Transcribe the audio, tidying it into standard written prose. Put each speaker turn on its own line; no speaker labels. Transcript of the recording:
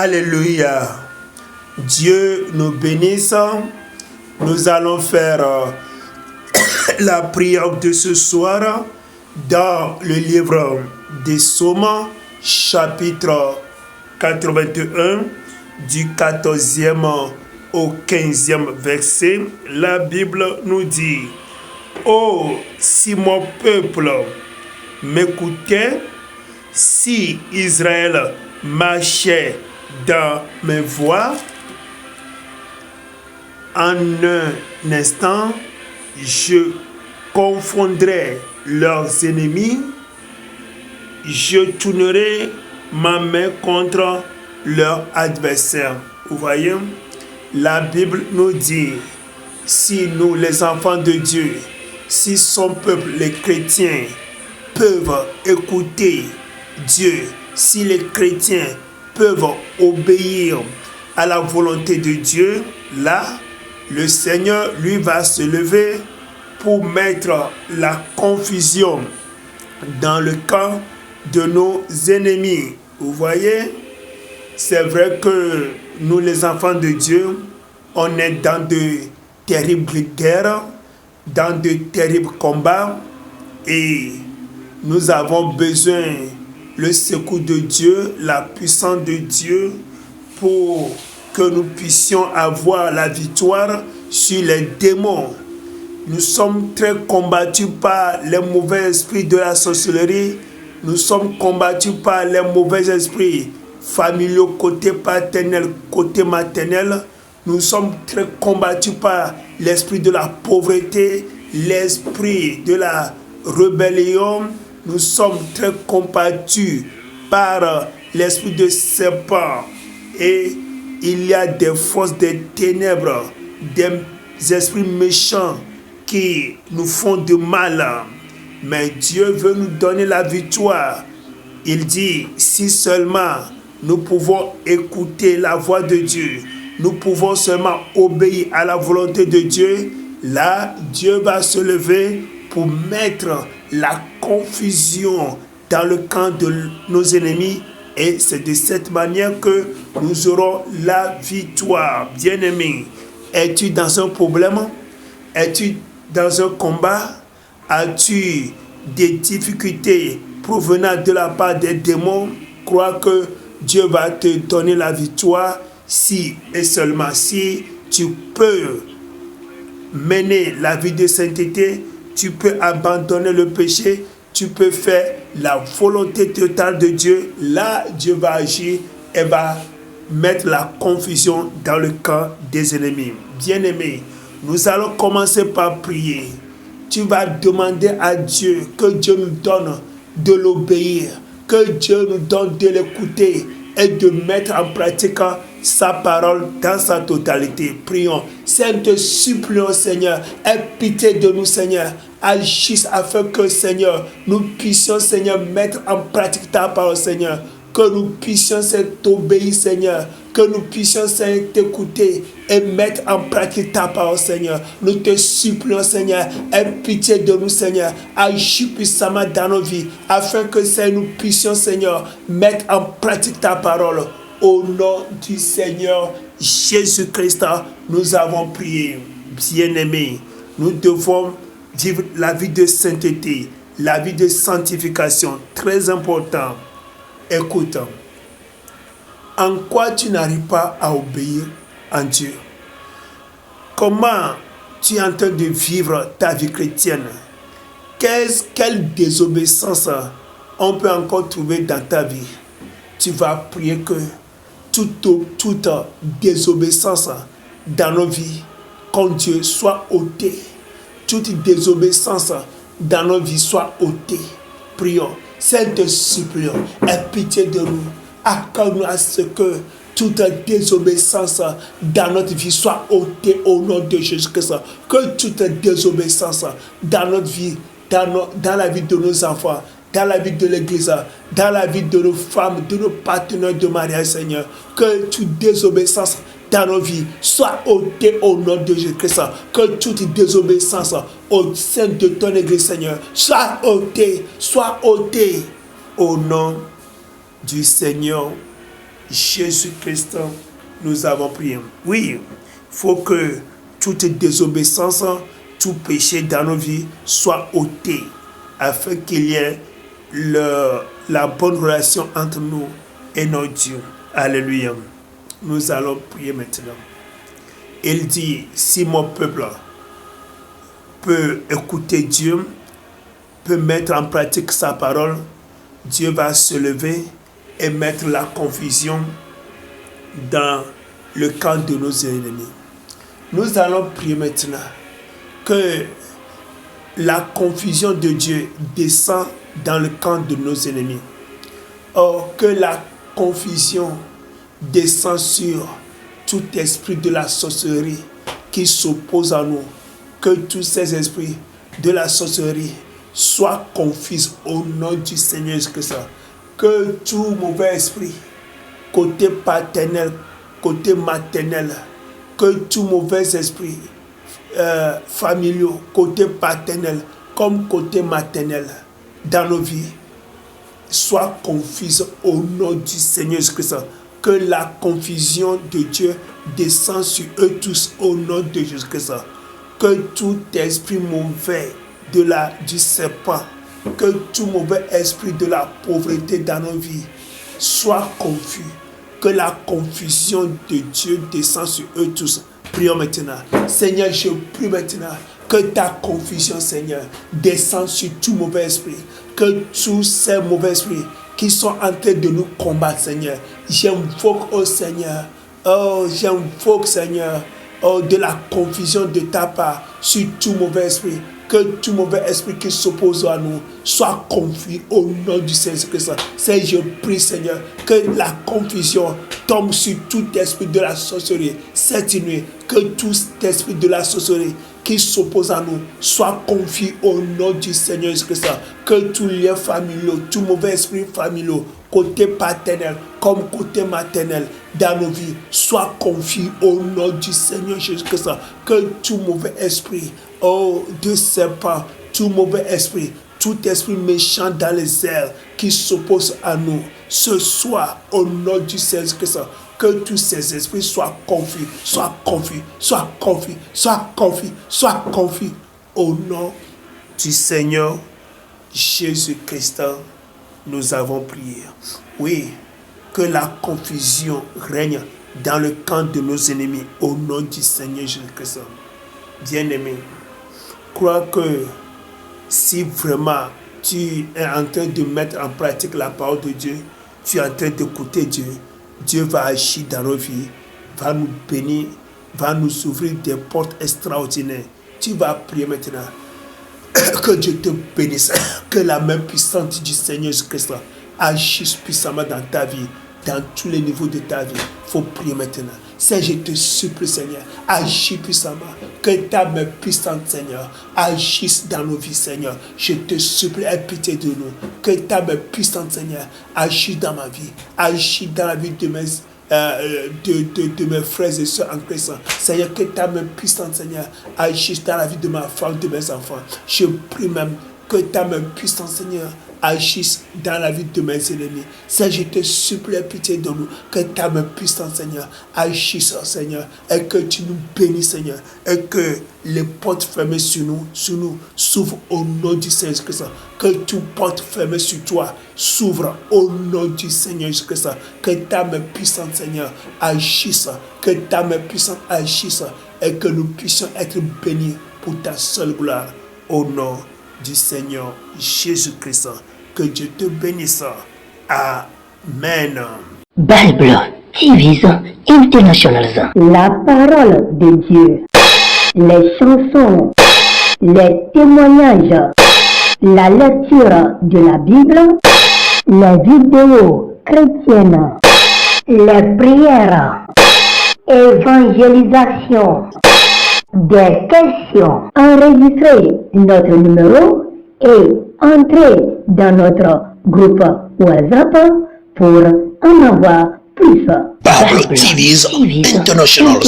Alléluia. Dieu nous bénisse. Nous allons faire la prière de ce soir dans le livre des Psaumes, chapitre 81, du 14e au 15e verset. La Bible nous dit: Oh, si mon peuple m'écoutait, si Israël marchait dans mes voies, en un instant, je confondrai leurs ennemis, je tournerai ma main contre leurs adversaires. Vous voyez, la Bible nous dit, si nous, les enfants de Dieu, si son peuple, les chrétiens, peuvent écouter Dieu, si les chrétiens peuvent obéir à la volonté de Dieu, là, le Seigneur, lui, va se lever pour mettre la confusion dans le camp de nos ennemis. Vous voyez, c'est vrai que nous, les enfants de Dieu, on est dans de terribles guerres, dans de terribles combats, et nous avons besoin le secours de Dieu, la puissance de Dieu, pour que nous puissions avoir la victoire sur les démons. Nous sommes très combattus par les mauvais esprits de la sorcellerie. Nous sommes combattus par les mauvais esprits familiaux côté paternel, côté maternel. Nous sommes très combattus par l'esprit de la pauvreté, l'esprit de la rébellion. Nous sommes très combattus par l'esprit de serpent. Et il y a des forces des ténèbres, des esprits méchants qui nous font du mal. Mais Dieu veut nous donner la victoire. Il dit, si seulement nous pouvons écouter la voix de Dieu, nous pouvons seulement obéir à la volonté de Dieu, là, Dieu va se lever pour mettre la confusion dans le camp de nos ennemis. Et c'est de cette manière que nous aurons la victoire. Bien-aimé, es-tu dans un problème? Es-tu dans un combat? As-tu des difficultés provenant de la part des démons? Crois que Dieu va te donner la victoire si et seulement si tu peux mener la vie de sainteté, tu peux abandonner le péché, tu peux faire la volonté totale de Dieu. Là, Dieu va agir et va mettre la confusion dans le camp des ennemis. Bien-aimés, nous allons commencer par prier. Tu vas demander à Dieu que Dieu nous donne de l'obéir, que Dieu nous donne de l'écouter et de mettre en pratique sa parole dans sa totalité. Prions. Seigneur, te supplions, Seigneur, aie pitié de nous, Seigneur. Agisse afin que, Seigneur, nous puissions, Seigneur, mettre en pratique ta parole, Seigneur. Que nous puissions, Seigneur, t'obéir, Seigneur. Que nous puissions, Seigneur, t'écouter et mettre en pratique ta parole, Seigneur. Nous te supplions, Seigneur, aie pitié de nous, Seigneur. Agis puissamment dans nos vies, afin que, Seigneur, nous puissions, Seigneur, mettre en pratique ta parole. Au nom du Seigneur Jésus-Christ, nous avons prié. Bien-aimés, nous devons vivre la vie de sainteté, la vie de sanctification, très important. Écoute, en quoi tu n'arrives pas à obéir en Dieu? Comment tu es en train de vivre ta vie chrétienne? Quelle désobéissance on peut encore trouver dans ta vie? Tu vas prier que toute désobéissance dans nos vies, quand Dieu soit ôté. Toute désobéissance dans nos vies soit ôtée. Prions. Seigneur, te supplions, aie pitié de nous. Accorde-nous à ce que toute désobéissance dans notre vie soit ôtée au nom de Jésus-Christ. Que toute désobéissance dans notre vie, dans la vie de nos enfants, dans la vie de l'Église, dans la vie de nos femmes, de nos partenaires de mariage, Seigneur, que toute désobéissance dans nos vies soit ôtée au nom de Jésus-Christ. Que toute désobéissance au sein de ton Église, Seigneur, soit ôtée au nom du Seigneur Jésus-Christ, nous avons prié. Oui, il faut que toute désobéissance, tout péché dans nos vies soit ôté afin qu'il y ait la bonne relation entre nous et notre Dieu. Alléluia. Nous allons prier maintenant. Il dit, si mon peuple peut écouter Dieu, peut mettre en pratique sa parole, Dieu va se lever et mettre la confusion dans le camp de nos ennemis. Nous allons prier maintenant que la confusion de Dieu descend dans le camp de nos ennemis. Or, que la confusion descend sur tout esprit de la sorcellerie qui s'oppose à nous. Que tous ces esprits de la sorcellerie soient confus au nom du Seigneur Jésus-Christ. Que tout mauvais esprit, côté paternel, côté maternel, que tout mauvais esprit familiaux, côté paternel comme côté maternel, dans nos vies, soit confuse au nom du Seigneur Jésus-Christ. Que la confusion de Dieu descend sur eux tous au nom de Jésus-Christ. Que tout esprit mauvais du serpent, que tout mauvais esprit de la pauvreté dans nos vies soit confus. Que la confusion de Dieu descend sur eux tous. Prions maintenant. Seigneur, je prie maintenant que ta confusion, Seigneur, descende sur tout mauvais esprit. Que tous ces mauvais esprits qui sont en train de nous combattre, Seigneur, j'invoque, oh Seigneur, Seigneur, de la confusion de ta part sur tout mauvais esprit. Que tout mauvais esprit qui s'oppose à nous soit confus au nom du Seigneur Christ. Seigneur, je prie, Seigneur, que la confusion tombe sur tout esprit de la sorcellerie cette nuit. Que tout esprit de la sorcellerie qui s'oppose à nous soit confus au nom du Seigneur Jésus-Christ. Que tous liens familiaux, tout mauvais esprit familiaux, côté paternel comme côté maternel dans nos vies, soit confus au nom du Seigneur Jésus-Christ. Que tout mauvais esprit, de serpent, tout mauvais esprit, tout esprit méchant dans les airs qui s'oppose à nous, ce soir au nom du Seigneur Jésus-Christ, que tous ces esprits soient confus, soient confus, soient confus, soient confus, soient confus au nom du Seigneur Jésus-Christ. Nous avons prié. Oui, que la confusion règne dans le camp de nos ennemis au nom du Seigneur Jésus-Christ. Bien-aimé, crois que si vraiment tu es en train de mettre en pratique la parole de Dieu, tu es en train d'écouter Dieu, Dieu va agir dans nos vies, va nous bénir, va nous ouvrir des portes extraordinaires. Tu vas prier maintenant. Que Dieu te bénisse, que la main puissante du Seigneur Jésus-Christ agisse puissamment dans ta vie, dans tous les niveaux de ta vie. Il faut prier maintenant. Seigneur, je te supplie, Seigneur, agis puissamment. Que ta main puissante, Seigneur, agisse dans nos vies, Seigneur. Je te supplie, aie pitié de nous. Que ta main puissante, Seigneur, agisse dans ma vie, agisse dans la vie de mes frères et soeurs en Christ. Seigneur, que ta main puissante, Seigneur, agisse dans la vie de ma femme, de mes enfants. Je prie même que ta main puissante, Seigneur, agisse dans la vie de mes ennemis. Seigneur, je te supplie, pitié de nous, que ta main puissante, Seigneur, agisse, Seigneur, et que tu nous bénisses, Seigneur, et que les portes fermées sur nous s'ouvrent au nom du Seigneur Jésus-Christ. Que toute porte fermée sur toi s'ouvre au nom du Seigneur Jésus-Christ. Que ta main puissante, Seigneur, agisse, que ta main puissante agisse, et que nous puissions être bénis pour ta seule gloire, au nom du Seigneur Jésus-Christ. Que Dieu te bénisse. Amen.
Bible TV International. La parole de Dieu, les chansons, les témoignages, la lecture de la Bible, les vidéos chrétiennes, les prières, évangélisation, des questions. Enregistrez notre numéro et entrez dans notre groupe WhatsApp pour en avoir plus.
Bible TV International.